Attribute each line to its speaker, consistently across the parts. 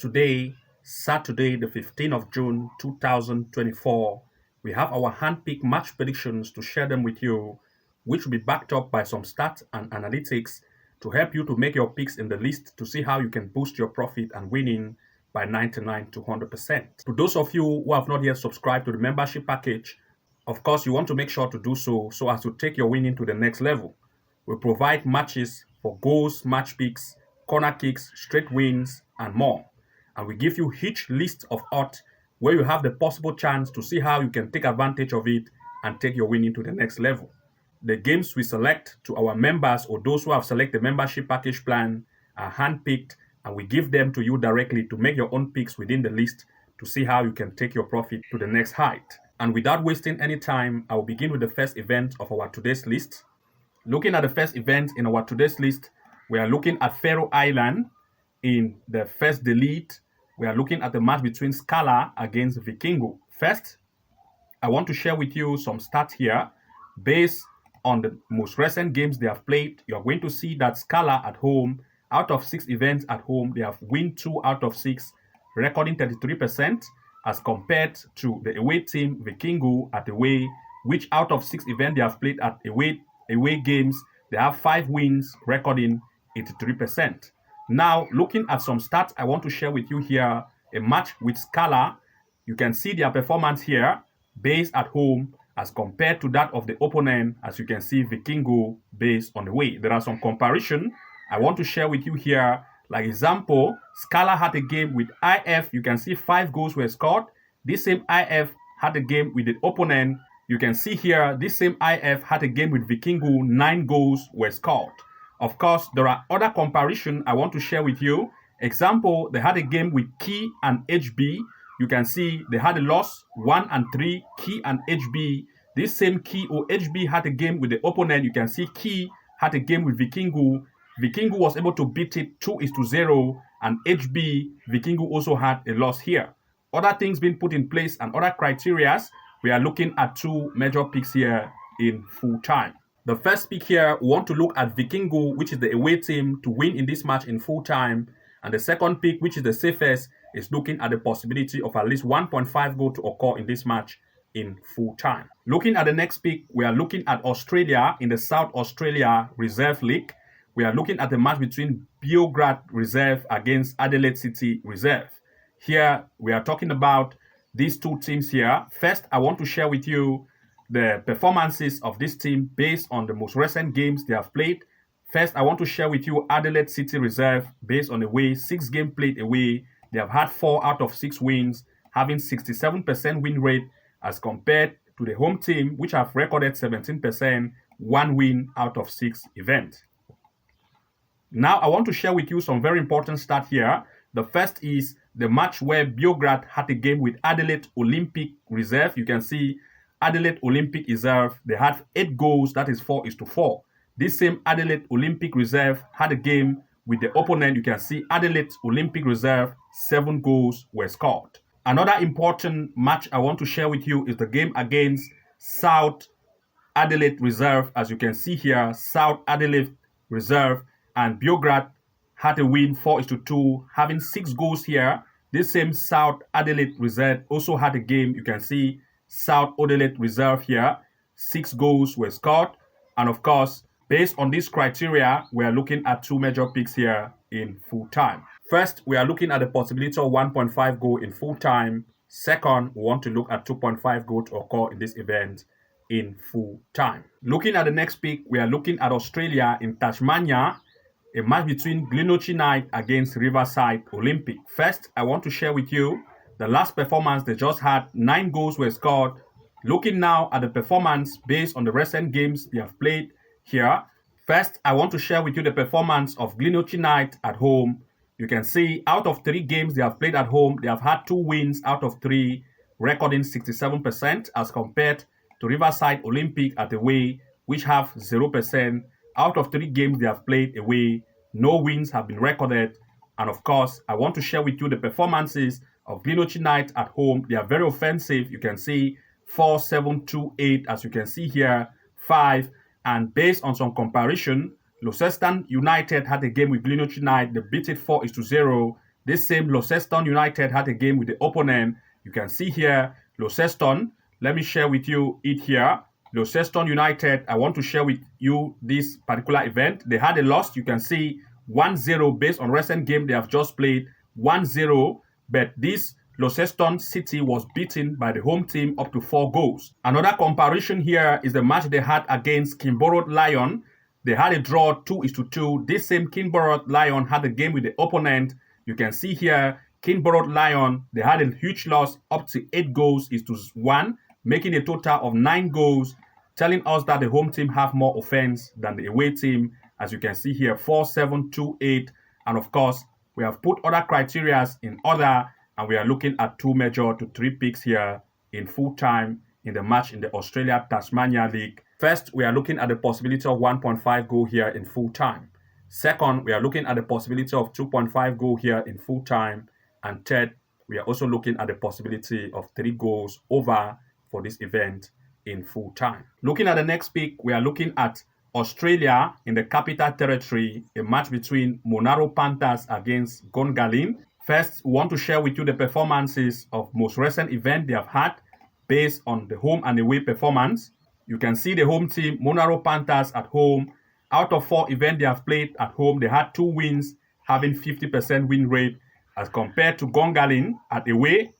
Speaker 1: Today, Saturday, the 15th of June 2024, we have our hand-picked match predictions to share them with you, which will be backed up by some stats and analytics to help you to make your picks in the list to see how you can boost your profit and winning by 99 to 100%. To those of you who have not yet subscribed to the membership package, of course, you want to make sure to do so as to take your winning to the next level. We provide matches for goals, match picks, corner kicks, straight wins, and more. And we give you each list of odds where you have the possible chance to see how you can take advantage of it and take your winning to the next level. The games we select to our members or those who have selected the membership package plan are handpicked, and we give them to you directly to make your own picks within the list to see how you can take your profit to the next height. And without wasting any time, I will begin with the first event of our today's list. Looking at the first event in our today's list, we are looking at Faroe Island in the first delete. We are looking at the match between Scala against Vikingo. First, I want to share with you some stats here. Based on the most recent games they have played, you are going to see that Scala at home, out of 6 events at home, they have won 2 out of 6, recording 33%, as compared to the away team Vikingo at away, which out of 6 events they have played at away games, they have 5 wins, recording 83%. Now, looking at some stats I want to share with you here, a match with Scala, you can see their performance here, based at home, as compared to that of the opponent, as you can see Vikingo based on the way. There are some comparison I want to share with you here. Like example, Scala had a game with IF, you can see 5 goals were scored. This same IF had a game with the opponent. You can see here, this same IF had a game with Vikingo, 9 goals were scored. Of course, there are other comparisons I want to share with you. Example, they had a game with Key and HB. You can see they had a loss, 1 and 3, Key and HB. This same Key or HB had a game with the opponent. You can see Key had a game with Vikingo. Vikingo was able to beat it 2-0, and HB, Vikingo also had a loss here. Other things being put in place and other criteria, we are looking at 2 major picks here in full time. The first pick here, we want to look at Vikingo, which is the away team, to win in this match in full time. And the second pick, which is the safest, is looking at the possibility of at least 1.5 goal to occur in this match in full time. Looking at the next pick, we are looking at Australia in the South Australia Reserve League. We are looking at the match between Bogat Reserve against Adelaide City Reserve. Here, we are talking about these 2 teams here. First, I want to share with you the performances of this team based on the most recent games they have played. First, I want to share with you Adelaide City Reserve based on the way 6 games played away. They have had 4 out of 6 wins, having 67% win rate as compared to the home team, which have recorded 17%, 1 win out of 6 events. Now, I want to share with you some very important stats here. The first is the match where Bogat had a game with Adelaide Olympic Reserve. You can see Adelaide Olympic Reserve, they had 8 goals, that is 4-4. This same Adelaide Olympic Reserve had a game with the opponent. You can see Adelaide Olympic Reserve, 7 goals were scored. Another important match I want to share with you is the game against South Adelaide Reserve. As you can see here, South Adelaide Reserve and Bogat had a win 4-2, having 6 goals here. This same South Adelaide Reserve also had a game. You can see South Adelaide Reserve here, 6 goals were scored. And of course, based on this criteria, we are looking at 2 major picks here in full time. First, we are looking at the possibility of 1.5 goal in full time. Second, we want to look at 2.5 goal to occur in this event in full time. Looking at the next pick, we are looking at Australia in Tasmania, a match between Glenorchy against Riverside Olympic. First, I want to share with you the last performance they just had, 9 goals were scored. Looking now at the performance based on the recent games they have played here. First, I want to share with you the performance of Glenorchy at home. You can see out of 3 games they have played at home, they have had 2 wins out of 3, recording 67% as compared to Riverside Olympic at away, which have 0%. Out of 3 games they have played away, no wins have been recorded. And of course, I want to share with you the performances of Glenorchy at home. They are very offensive. You can see 4, 7, 2, 8, as you can see here, 5. And based on some comparison, Launceston United had a game with Glenorchy. They beat it 4-0. This same Launceston United had a game with the opponent. You can see here, Launceston. Let me share with you it here. Launceston United, I want to share with you this particular event. They had a loss. You can see 1-0 based on recent game they have just played, 1-0. But this Launceston City was beaten by the home team up to 4 goals. Another comparison here is the match they had against Kingborough Lion. They had a draw 2-2. This same Kingborough Lion had a game with the opponent. You can see here, Kingborough Lion, they had a huge loss up to 8 goals to 1, making a total of 9 goals, telling us that the home team have more offense than the away team. As you can see here, 4-7-2-8. And of course, we have put other criteria in order, and we are looking at 2 major to 3 picks here in full time in the match in the Australia-Tasmania League. First, we are looking at the possibility of 1.5 goal here in full time. Second, we are looking at the possibility of 2.5 goal here in full time. And third, we are also looking at the possibility of 3 goals over for this event in full time. Looking at the next pick, we are looking at Australia in the Capital Territory, a match between Monaro Panthers against Gungahlin. First, we want to share with you the performances of most recent event they have had based on the home and away performance. You can see the home team, Monaro Panthers at home. Out of 4 events they have played at home, they had 2 wins, having 50% win rate, as compared to Gungahlin at away,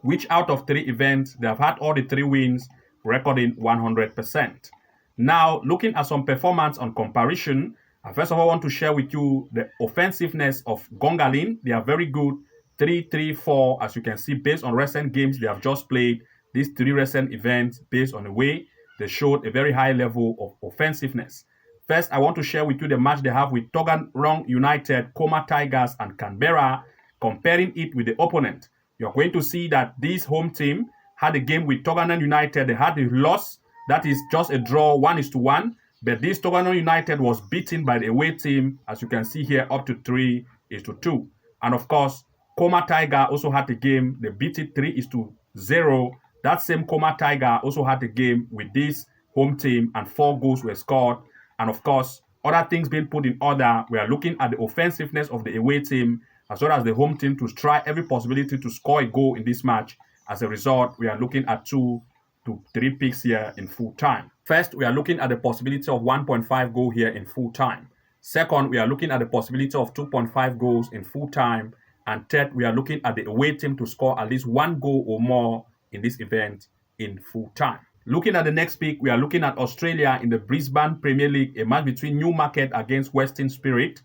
Speaker 1: which out of 3 events, they have had all the 3 wins, recording 100%. Now, looking at some performance on comparison, I first of all want to share with you the offensiveness of Gungahlin. They are very good, 3-3-4, as you can see, based on recent games they have just played. These 3 recent events, based on the way, they showed a very high level of offensiveness. First, I want to share with you the match they have with Tuggeranong United, Coma Tigers, and Canberra, comparing it with the opponent. You're going to see that this home team had a game with Tuggeranong United. They had a loss, that is just a draw, 1-1. But this Tuggeranong United was beaten by the away team, as you can see here, up to 3-2. And of course, Coma Tiger also had the game. They beat it 3-0. That same Coma Tiger also had the game with this home team, and 4 goals were scored. And of course, other things being put in order, we are looking at the offensiveness of the away team as well as the home team to try every possibility to score a goal in this match. As a result, we are looking at 2 to 3 picks here in full time. First, we are looking at the possibility of 1.5 goal here in full time. Second, we are looking at the possibility of 2.5 goals in full time. And third, we are looking at the away team to score at least 1 goal or more in this event in full time. Looking at the next pick, we are looking at Australia in the Brisbane Premier League, a match between Newmarket against Western Spirit.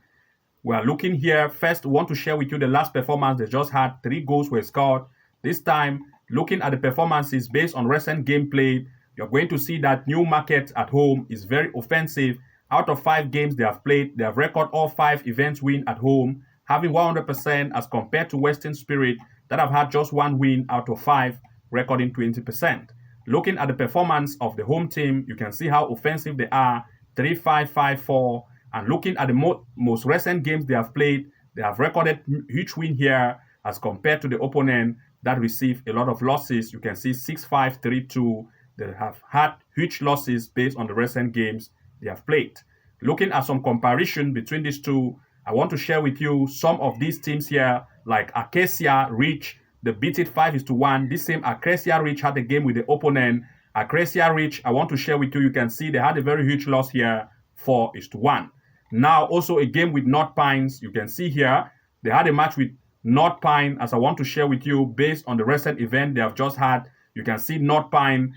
Speaker 1: We are looking here. First, we want to share with you the last performance they just had. 3 goals were scored. This time, looking at the performances based on recent gameplay, you're going to see that Newmarket at home is very offensive. Out of 5 games they have played, they have recorded all 5 events win at home, having 100% as compared to Western Spirit that have had just 1 win out of 5, recording 20%. Looking at the performance of the home team, you can see how offensive they are, 3-5-5-4. And looking at the most recent games they have played, they have recorded huge win here as compared to the opponent that received a lot of losses. You can see 6-5-3-2. They have had huge losses based on the recent games they have played. Looking at some comparison between these two, I want to share with you some of these teams here, like Acacia Ridge. They beat it 5-1. This same Acacia Ridge had a game with the opponent. Acacia Ridge, I want to share with you, you can see they had a very huge loss here, 4-1. Now, also a game with North Pines. You can see here, they had a match with North Pine, as I want to share with you, based on the recent event they have just had. You can see North Pine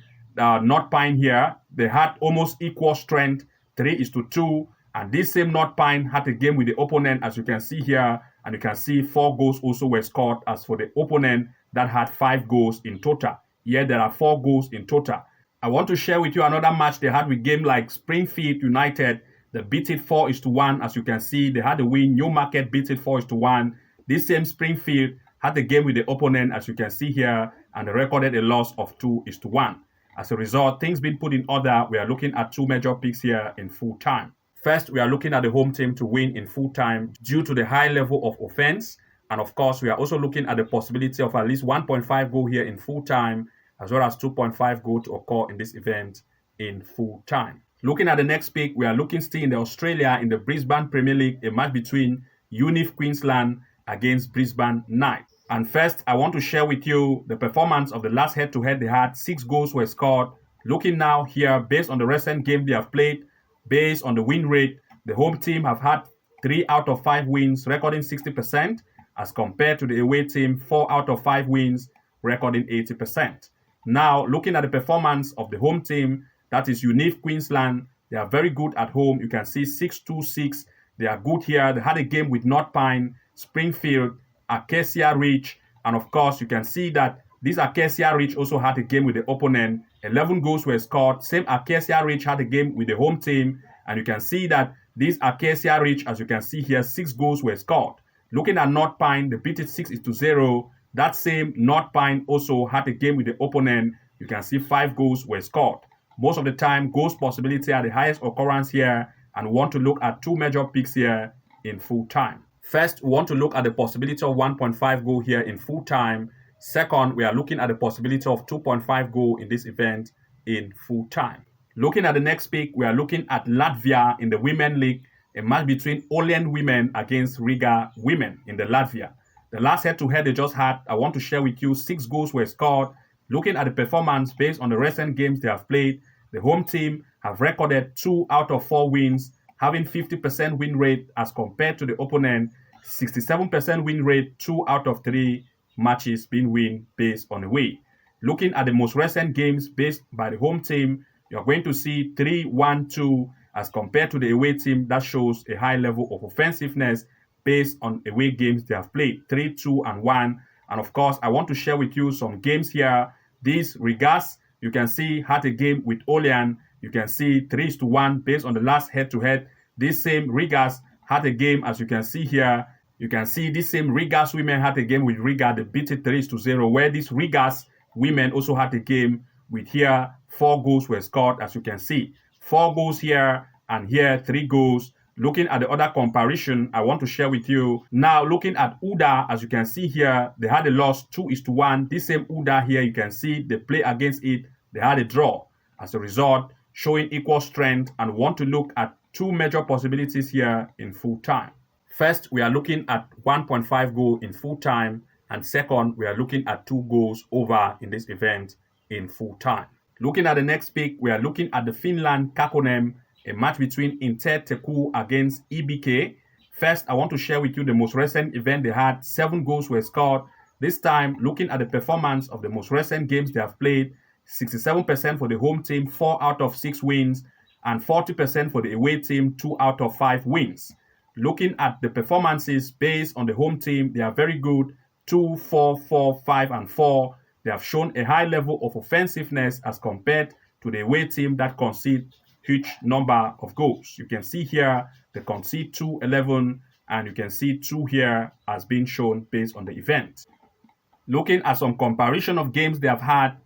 Speaker 1: here. They had almost equal strength, 3-2. And this same North Pine had a game with the opponent, as you can see here. And you can see 4 goals also were scored as for the opponent that had 5 goals in total. Here there are 4 goals in total. I want to share with you another match they had with game like Springfield United. They beat it 4-1. As you can see, they had a win. Newmarket beat it 4-1. This same Springfield had a game with the opponent, as you can see here, and they recorded a loss of 2-1. As a result, things being put in order, we are looking at 2 major picks here in full time. First, we are looking at the home team to win in full time due to the high level of offense. And of course, we are also looking at the possibility of at least 1.5 goal here in full time, as well as 2.5 goal to occur in this event in full time. Looking at the next pick, we are looking still in the Australia in the Brisbane Premier League, a match between UNIF Queensland against Brisbane Knights. And first, I want to share with you the performance of the last head-to-head they had. 6 goals were scored. Looking now here, based on the recent game they have played, based on the win rate, the home team have had 3 out of 5 wins, recording 60%, as compared to the away team, 4 out of 5 wins, recording 80%. Now, looking at the performance of the home team, that is UNIF Queensland, they are very good at home. You can see 6-2-6. They are good here. They had a game with North Pine, Springfield, Acacia Ridge, and of course, you can see that this Acacia Ridge also had a game with the opponent. 11 goals were scored. Same Acacia Ridge had a game with the home team, and you can see that this Acacia Ridge, as you can see here, 6 goals were scored. Looking at North Pine, they beat it 6-0. That same North Pine also had a game with the opponent. You can see 5 goals were scored. Most of the time, goals possibility are the highest occurrence here, and we want to look at 2 major picks here in full time. First, we want to look at the possibility of 1.5 goal here in full time. Second, we are looking at the possibility of 2.5 goal in this event in full time. Looking at the next pick, we are looking at Latvia in the Women League, a match between Olainani women against Rigas women in the Latvia. The last head-to-head they just had, I want to share with you, 6 goals were scored. Looking at the performance based on the recent games they have played, the home team have recorded 2 out of 4 wins, having 50% win rate as compared to the opponent, 67% win rate, 2 out of 3 matches being win based on away. Looking at the most recent games based by the home team, you're going to see 3-1-2 as compared to the away team. That shows a high level of offensiveness based on away games they have played, 3-2-1. And of course, I want to share with you some games here. This Rigas, you can see, had a game with Olainani. You can see 3-1 based on the last head-to-head. This same Rigas had a game, as you can see here. You can see this same Rigas women had a game with Rigas. They beat it 3-0, where this Rigas women also had a game with here. 4 goals were scored, as you can see. 4 goals here, and here 3 goals. Looking at the other comparison, I want to share with you. Now, looking at Uda, as you can see here, they had a loss 2-1. This same Uda here, you can see they play against it. They had a draw. As a result, showing equal strength, and want to look at 2 major possibilities here in full time. First, we are looking at 1.5 goal in full time, and second, we are looking at 2 goals over in this event in full time. Looking at the next pick, we are looking at the Finland Kakkonen, a match between Inter Turku against EBK. First, I want to share with you the most recent event they had. 7 goals were scored. This time, looking at the performance of the most recent games they have played, 67% for the home team, 4 out of 6 wins, and 40% for the away team, 2 out of 5 wins. Looking at the performances based on the home team, they are very good. 2, 4, 4, 5, and 4. They have shown a high level of offensiveness as compared to the away team that concede huge number of goals. You can see here they concede 2-11, and you can see 2 here as being shown based on the event. Looking at some comparison of games they have had,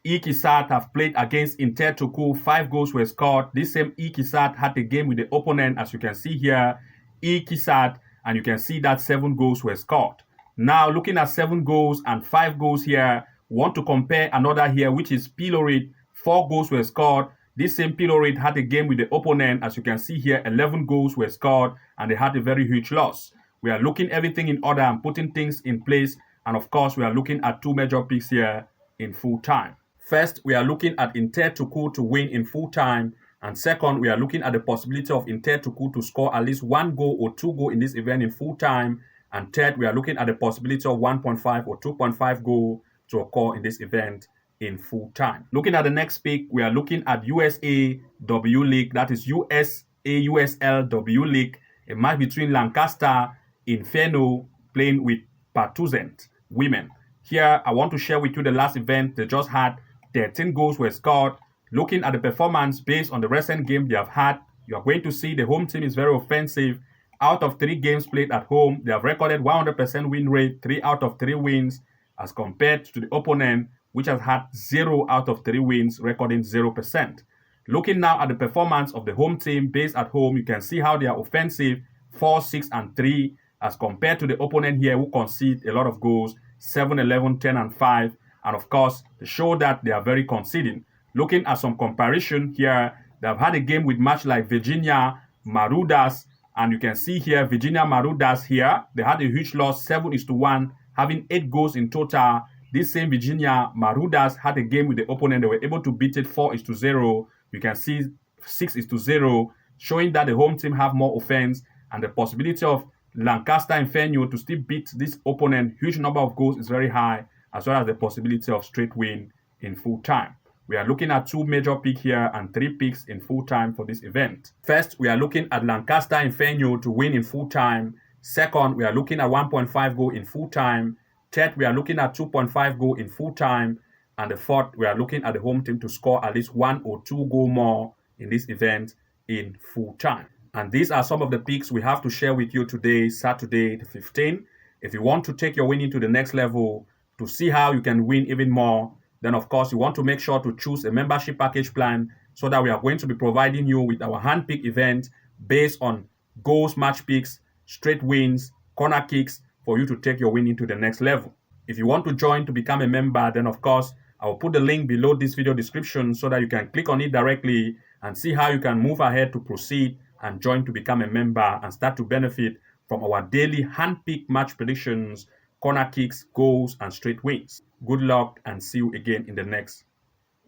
Speaker 1: Ikisat have played against Inter Turku. 5 goals were scored. This same Ikisat had a game with the opponent, as you can see here, Ikisat, and you can see that 7 goals were scored. Now, looking at 7 goals and 5 goals here, we want to compare another here, which is Pilorit. 4 goals were scored. This same Pilorit had a game with the opponent. As you can see here, 11 goals were scored, and they had a very huge loss. We are looking everything in order and putting things in place, and of course, we are looking at 2 major picks here in full time. First, we are looking at Inter Turku to win in full time. And second, we are looking at the possibility of Inter Turku to score at least 1 goal or 2 goals in this event in full time. And third, we are looking at the possibility of 1.5 or 2.5 goal to occur in this event in full time. Looking at the next pick, we are looking at USA W League, that is USL League, a match between Lancaster Inferno playing with Partuzent women. Here, I want to share with you the last event they just had. 13 goals were scored. Looking at the performance based on the recent game they have had, you are going to see the home team is very offensive. Out of 3 games played at home, they have recorded 100% win rate, 3 out of 3 wins, as compared to the opponent, which has had 0 out of 3 wins, recording 0%. Looking now at the performance of the home team based at home, you can see how they are offensive, 4, 6, and 3, as compared to the opponent here who concede a lot of goals, 7, 11, 10, and 5. And of course, to show that they are very conceding. Looking at some comparison here, they have had a game with match like Virginia, Marudas, And you can see here, Virginia Marooners here, they had a huge loss, 7-1, having 8 goals in total. This same Virginia Marooners had a game with the opponent. They were able to beat it 4-0. You can see 6-0, showing that the home team have more offense, and the possibility of Lancaster and Penn to still beat this opponent, huge number of goals, is very high, as well as the possibility of straight win in full time. We are looking at 2 major picks here and 3 picks in full time for this event. First, we are looking at Lancaster and Penn to win in full time. Second, we are looking at 1.5 goal in full time. Third, we are looking at 2.5 goal in full time. And the fourth, we are looking at the home team to score at least 1 or 2 goal more in this event in full time. And these are some of the picks we have to share with you today, Saturday the 15th. If you want to take your winning to the next level, to see how you can win even more, then of course you want to make sure to choose a membership package plan, so that we are going to be providing you with our hand-pick event based on goals, match picks, straight wins, corner kicks, for you to take your winning to the next level. If you want to join to become a member, then of course I will put the link below this video description so that you can click on it directly and see how you can move ahead to proceed and join to become a member and start to benefit from our daily hand-pick match predictions, corner kicks, goals, and straight wins. Good luck, and see you again in the next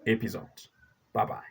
Speaker 1: episode. Bye-bye.